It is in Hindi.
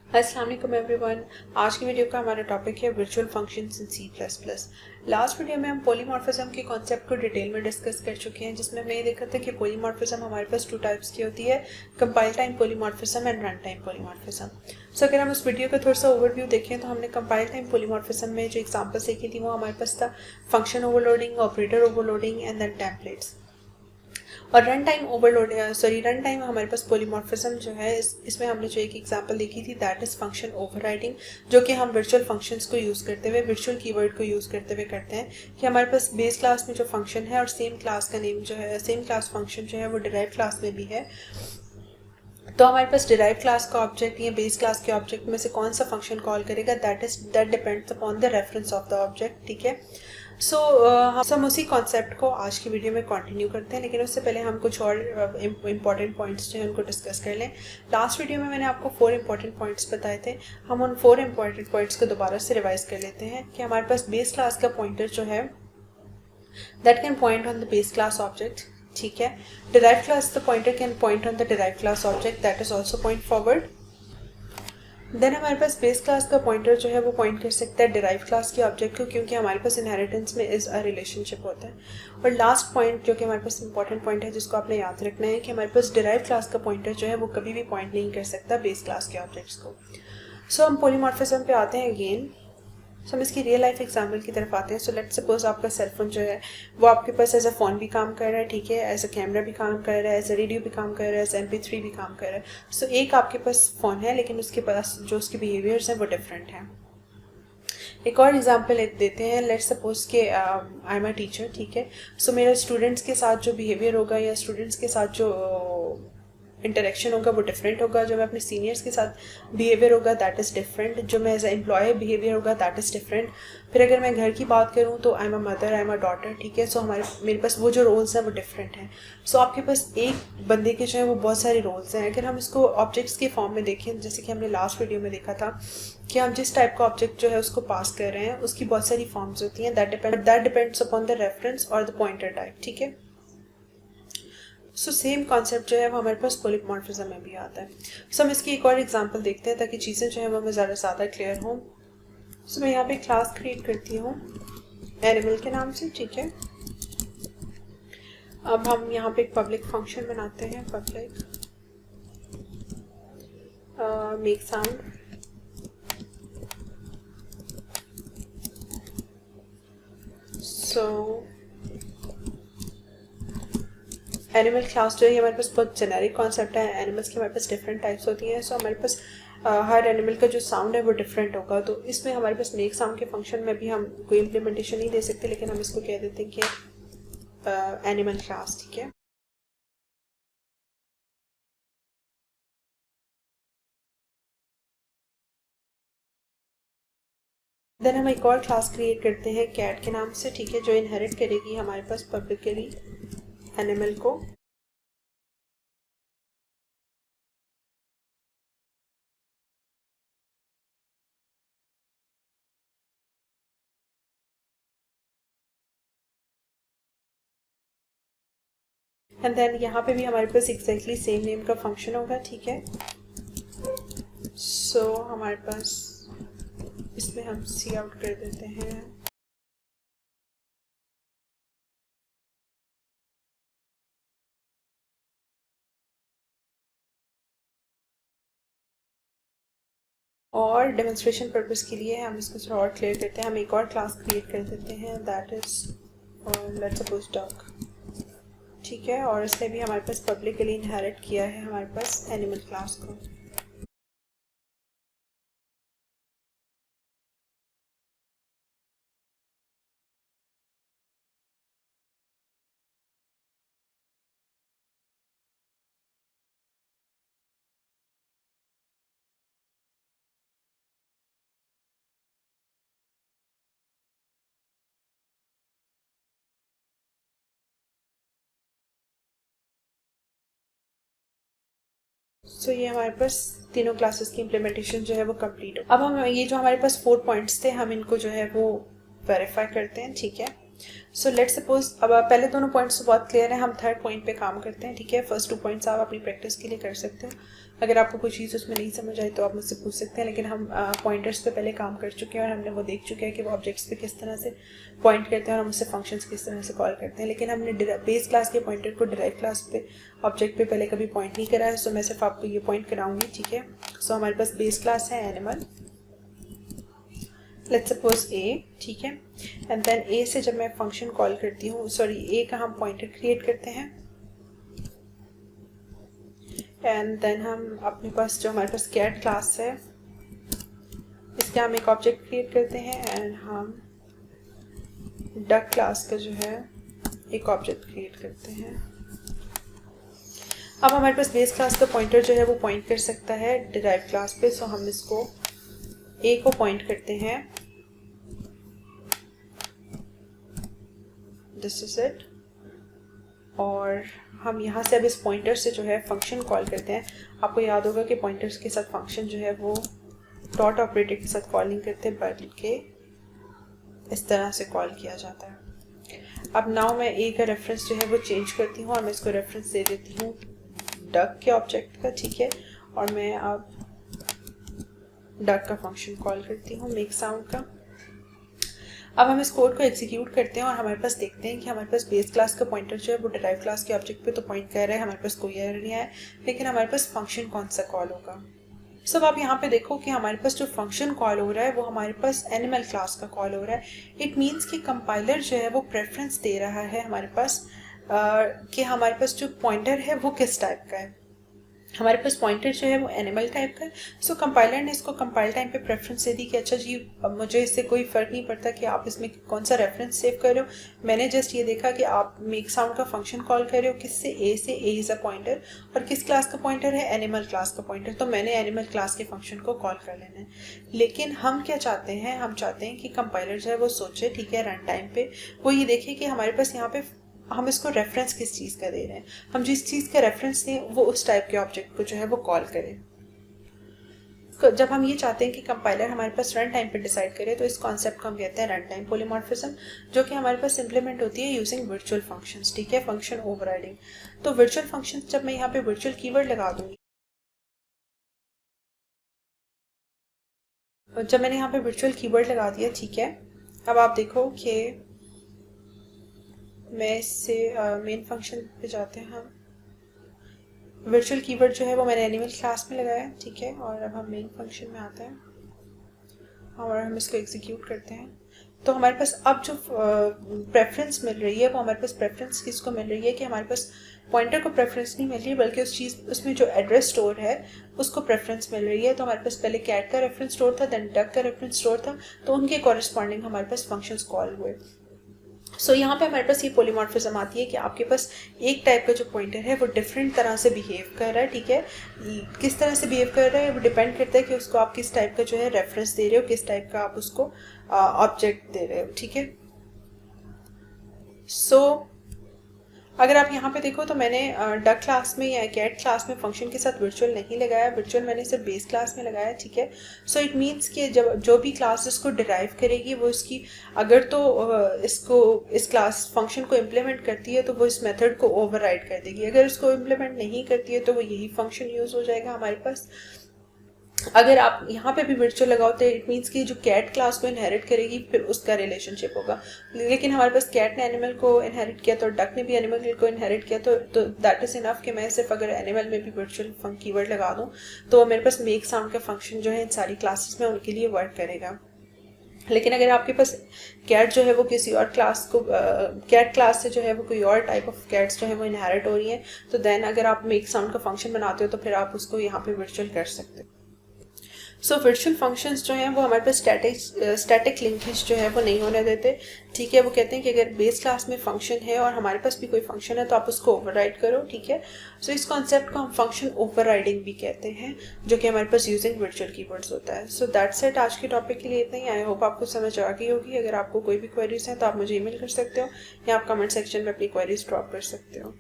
अस्सलाम वालेकुम एवरीवन। आज की वीडियो का हमारा टॉपिक है virtual functions in C++। Last video में हम पॉलीमॉर्फिज्म के कॉन्सेप्ट को डिटेल में डिस्कस कर चुके हैं, जिसमें हमने ये देखा था कि पॉलीमॉर्फिज्म हमारे पास 2 टाइप्स की होती है, compile time polymorphism and run time polymorphism. So अगर हम उस वीडियो का थोड़ा सा ओवरव्यू देखें तो हमने कंपाइल टाइम पॉलीमॉर्फिज्म में जो एग्जाम्पल्स देखी थी वो हमारे पास था function overloading, operator overloading and then templates. और रन टाइम हमारे पास पॉलीमॉर्फिज्म जो है इसमें हमने जो एक एग्जांपल देखी थी दैट इज फंक्शन ओवरराइडिंग, जो कि हम वर्चुअल फंक्शंस को यूज़ करते हुए, वर्चुअल कीवर्ड को यूज़ करते हुए करते हैं कि हमारे पास बेस क्लास में जो फंक्शन है और सेम क्लास का नेम जो है, सेम क्लास फंक्शन जो है वो डिराइव क्लास में भी है। तो हमारे पास डिराइव क्लास का ऑब्जेक्ट या बेस क्लास के ऑब्जेक्ट में से कौन सा फंक्शन कॉल करेगा that depends upon the reference of the object. ठीक है। सो हम उसी कॉन्सेप्ट को आज की वीडियो में कंटिन्यू करते हैं, लेकिन उससे पहले हम कुछ और इम्पॉर्टेंट पॉइंट्स जो हैं उनको डिस्कस कर लें। लास्ट वीडियो में मैंने आपको 4 इम्पॉर्टेंट पॉइंट्स बताए थे। हम उन 4 इम्पॉर्टेंट पॉइंट्स को दोबारा से रिवाइज कर लेते हैं कि हमारे पास बेस क्लास का पॉइंटर जो है that can point on the base class object. ठीक है। Derive class the pointer can point on the derive class object that is also point forward. Then हमारे पास बेस क्लास का पॉइंटर जो है वो पॉइंट कर सकता है डिराइव क्लास के ऑब्जेक्ट को, क्योंकि हमारे पास इनहेरिटेंस में इज अ रिलेशनशिप होता है। और लास्ट पॉइंट जो कि हमारे पास इंपॉर्टेंट पॉइंट है जिसको आपने याद रखना है कि हमारे पास डिराइव क्लास का पॉइंटर जो है वो कभी भी पॉइंट नहीं कर सकता बेस क्लास के ऑब्जेक्ट्स को। सो हम पॉलीमॉर्फिज्म पे आते हैं अगेन। सो हम इसकी रियल लाइफ एग्जाम्पल की तरफ आते हैं। सो लेट्स सपोज आपका सेलफोन जो है वो आपके पास एज अ फ़ोन भी काम कर रहा है, ठीक है, एज अ कैमरा भी काम कर रहा है, एज अ रेडियो भी काम कर रहा है, एज MP3 भी काम कर रहा है। सो एक आपके पास फ़ोन है लेकिन उसके पास जो उसके बिहेवियर्स हैं वो डिफरेंट हैं। एक और एग्जांपल देते हैं। लेट्स सपोज के आई एम अ टीचर, ठीक है। सो मेरा स्टूडेंट्स के साथ जो बिहेवियर होगा या स्टूडेंट्स के साथ जो इंटरेक्शन होगा वो डिफरेंट होगा। जो मैं अपने सीनियर्स के साथ बिहेवियर होगा दैट इज़ डिफरेंट। जो मैं एज ए एम्प्लॉय बिहेवियर होगा दैट इज़ डिफरेंट। फिर अगर मैं घर की बात करूँ तो I am a mother, I am a daughter, ठीक है। सो मेरे पास वो जो रोल्स हैं वो डिफरेंट हैं। सो आपके पास एक बंदे के जो है वो बहुत सारे रोल्स हैं। अगर हम इसको ऑब्जेक्ट्स के फॉर्म में देखें, जैसे कि हमने लास्ट वीडियो में देखा था कि हम जिस टाइप का ऑब्जेक्ट जो है उसको पास कर रहे हैं उसकी बहुत सारी फॉर्म्स होती हैं। That depends upon the reference और द पॉइंटर टाइप, ठीक है। सो सेम कॉन्सेप्ट जो है वो हमारे पास पॉलीमॉर्फिज्म में भी आता है। सो हम इसकी एक और एग्जांपल देखते हैं ताकि चीज़ें जो है वो हमें ज़्यादा क्लियर हों। सो मैं यहाँ पे क्लास क्रिएट करती हूँ एनिमल के नाम से, ठीक है। अब हम यहाँ पे एक पब्लिक फंक्शन बनाते हैं, public make sound. So animal class जो है हमारे पास बहुत जेनेरिक कॉन्सेप्ट है। एनिमल्स की हमारे पास डिफरेंट टाइप्स होती हैं। सो हमारे पास हर एनिमल का जो साउंड है वो डिफरेंट होगा। तो इसमें हमारे पास मेक साउंड के फंक्शन में भी हम कोई इम्प्लीमेंटेशन नहीं दे सकते, लेकिन हम इसको कह देते हैं कि एनिमल क्लास, ठीक है। देन हम एक और क्लास क्रिएट करते हैं कैट के नाम से, ठीक है, जो इनहेरिट करेगी हमारे पास पब्लिकली एनिमल को। एंड देन यहाँ पे भी हमारे पास एग्जैक्टली सेम नेम का फंक्शन होगा, ठीक है। सो हमारे पास इसमें हम सी आउट कर देते हैं। और डेमोन्स्ट्रेशन पर्पस के लिए हम इसको थोड़ा और क्लियर करते हैं। हम एक और क्लास क्रिएट कर देते हैं that is let's suppose dog, ठीक है। और इसने भी हमारे पास पब्लिकली इनहेरिट किया है हमारे पास एनिमल क्लास को। सो ये हमारे पास तीनों क्लासेस की इम्प्लीमेंटेशन जो है वो कंप्लीट हो। अब हम ये जो हमारे पास 4 पॉइंट्स थे हम इनको जो है वो वेरीफाई करते हैं, ठीक है। सो लेट्स सपोज अब पहले दोनों पॉइंट्स तो बहुत क्लियर है, हम थर्ड पॉइंट पे काम करते हैं, ठीक है। फर्स्ट 2 पॉइंट्स आप अपनी प्रैक्टिस के लिए कर सकते हो। अगर आपको कोई चीज़ उसमें नहीं समझ आई तो आप मुझसे पूछ सकते हैं, लेकिन हम पॉइंटर्स पे पहले काम कर चुके हैं और हमने वो देख चुके हैं कि वो ऑब्जेक्ट्स पे किस तरह से पॉइंट करते हैं और हम उससे फंक्शंस किस तरह से कॉल करते हैं। लेकिन हमने बेस क्लास के पॉइंटर को डिराइव क्लास पे ऑब्जेक्ट पे पहले कभी पॉइंट नहीं करा है, सो मैं सिर्फ आपको ये पॉइंट कराऊंगी, ठीक है। सो हमारे पास बेस क्लास है एनिमल, लेट्स सपोज ए, ठीक है। एंड देन ए से जब मैं फंक्शन कॉल करती हूँ, सॉरी ए का हम पॉइंटर क्रिएट करते हैं, एंड देन हम अपने पास जो हमारे पास कैट क्लास है इसके हम एक ऑब्जेक्ट क्रिएट करते हैं, एंड हम डक क्लास का जो है एक ऑब्जेक्ट क्रिएट करते हैं। अब हमारे पास बेस क्लास का पॉइंटर जो है वो पॉइंट कर सकता है डिराइव क्लास पे, सो हम इसको ए को पॉइंट करते हैं, दिस इज इट। और हम यहाँ से अब इस पॉइंटर से जो है फंक्शन कॉल करते हैं। आपको याद होगा कि पॉइंटर्स के साथ फंक्शन जो है वो डॉट ऑपरेटर के साथ कॉल नहीं करते बल्कि इस तरह से कॉल किया जाता है। अब नाउ मैं ए का रेफरेंस जो है वो चेंज करती हूँ और मैं इसको रेफरेंस दे देती हूँ डक के ऑब्जेक्ट का, ठीक है। और मैं अब डक का फंक्शन कॉल करती हूँ मेक साउंड का। अब हम इस कोड को एग्जीक्यूट करते हैं और हमारे पास देखते हैं कि हमारे पास बेस क्लास का पॉइंटर जो है वो डिराइव क्लास के ऑब्जेक्ट पे तो पॉइंट कर रहा है, हमारे पास कोई एरर नहीं आया, लेकिन हमारे पास फंक्शन कौन सा कॉल होगा। सब आप यहाँ पे देखो कि हमारे पास जो फंक्शन कॉल हो रहा है वो हमारे पास एनिमल क्लास का कॉल हो रहा है। इट मीन्स कि कंपाइलर जो है वो प्रेफरेंस दे रहा है हमारे पास कि हमारे पास जो पॉइंटर है वो किस टाइप का है। हमारे पास पॉइंटर जो है वो एनिमल टाइप का है, सो कंपाइलर ने इसको कंपाइल टाइम पे प्रेफरेंस दे दी कि अच्छा जी अब मुझे इससे कोई फ़र्क नहीं पड़ता कि आप इसमें कौन सा रेफरेंस सेव कर रहे हो, मैंने जस्ट ये देखा कि आप मेक साउंड का फंक्शन कॉल कर रहे हो किससे, ए से, ए इज़ अ पॉइंटर, और किस क्लास का पॉइंटर है, एनिमल क्लास का पॉइंटर, तो मैंने एनिमल क्लास के फंक्शन को कॉल कर लेना है। लेकिन हम क्या चाहते हैं, हम चाहते हैं कि कंपाइलर जो है वो सोचे, ठीक है, रन टाइम पे वो ये देखे कि हमारे पास यहाँ पे हम इसको रेफरेंस किस चीज़ का दे रहे हैं, हम जिस चीज़ का रेफरेंस दें वो उस टाइप के ऑब्जेक्ट को जो है वो कॉल करें। जब हम ये चाहते हैं कि कंपाइलर हमारे पास रन टाइम पे डिसाइड करे तो इस कॉन्सेप्ट को हम कहते हैं रन टाइम पॉलीमॉर्फिज्म, जो कि हमारे पास इंप्लीमेंट होती है यूजिंग वर्चुअल फंक्शंस, ठीक है, फंक्शन ओवरराइडिंग। तो वर्चुअल फंक्शंस जब मैं यहाँ पे वर्चुअल कीवर्ड लगा दूंगी, जब मैंने यहाँ पे वर्चुअल कीवर्ड लगा दिया, ठीक है, अब आप देखो कि मैं इससे मेन फंक्शन पे जाते हैं, हम वर्चुअल कीवर्ड जो है वो मैंने एनिमल क्लास में लगाया है, ठीक है। और अब हम मेन फंक्शन में आते हैं और हम इसको एग्जीक्यूट करते हैं। तो हमारे पास अब जो प्रेफरेंस मिल रही है वो हमारे पास प्रेफरेंस किसको मिल रही है कि हमारे पास पॉइंटर को प्रेफरेंस नहीं मिल रही बल्कि उसमें जो एड्रेस स्टोर है उसको प्रेफरेंस मिल रही है। तो हमारे पास पहले कैट का रेफरेंस स्टोर था, देन डक का रेफरेंस स्टोर था, तो उनके कॉरेस्पॉन्डिंग हमारे पास फंक्शंस कॉल हुए। सो यहाँ पे हमारे पास ये पॉलीमॉर्फिज्म आती है कि आपके पास एक टाइप का जो पॉइंटर है वो डिफरेंट तरह से बिहेव कर रहा है, ठीक है। किस तरह से बिहेव कर रहा है वो डिपेंड करता है कि उसको आप किस टाइप का जो है रेफरेंस दे रहे हो, किस टाइप का आप उसको ऑब्जेक्ट दे रहे हो, ठीक है। सो अगर आप यहाँ पे देखो तो मैंने डक क्लास में या कैट क्लास में फंक्शन के साथ वर्चुअल नहीं लगाया, वर्चुअल मैंने सिर्फ बेस क्लास में लगाया, ठीक है। सो इट मीन्स कि जब जो भी क्लास इसको डिराइव करेगी वो इसकी अगर तो इसको इस क्लास फंक्शन को इम्प्लीमेंट करती है तो वो इस मेथड को ओवरराइड कर देगी, अगर इसको इम्प्लीमेंट नहीं करती है तो वो यही फंक्शन यूज़ हो जाएगा हमारे पास। अगर आप यहाँ पे भी वर्चुअल लगाओ तो इट मीन्स कि जो कैट क्लास को इनहेरिट करेगी फिर उसका रिलेशनशिप होगा, लेकिन हमारे पास कैट ने एनिमल को इनहेरिट किया तो डक ने भी एनिमल को इनहेरिट किया, तो दैट इज़ इनफ कि मैं सिर्फ अगर एनिमल में भी वर्चुअल कीवर्ड लगा दूँ तो मेरे पास मेक साउंड का फंक्शन जो है इन सारी क्लासेस में उनके लिए वर्क करेगा। लेकिन अगर आपके पास कैट जो है वो किसी और क्लास को कैट क्लास से जो है वो कोई और टाइप ऑफ कैट्स जो है वो इनहेरिट हो रही हैं, तो देन अगर आप मेक साउंड का फंक्शन बनाते हो तो फिर आप उसको यहाँ पे वर्चुअल कर सकते हो। सो वर्चुअल फंक्शंस जो हैं वो हमारे पास स्टैटिक लिंकेज जो है वो नहीं होने देते, ठीक है। वो कहते हैं कि अगर बेस क्लास में फंक्शन है और हमारे पास भी कोई फंक्शन है तो आप उसको ओवरराइड करो, ठीक है। सो इस कॉन्सेप्ट को हम फंक्शन ओवरराइडिंग भी कहते हैं, जो कि हमारे पास यूजिंग वर्चुअल कीवर्ड्स होता है। सो दैट्स इट, आज के टॉपिक के लिए इतना ही। आई होप आपको समझ आ गई होगी। अगर आपको कोई भी क्वेरीज हैं तो आप मुझे ईमेल कर सकते हो या आप कमेंट सेक्शन में अपनी क्वेरीज ड्रॉप कर सकते हो।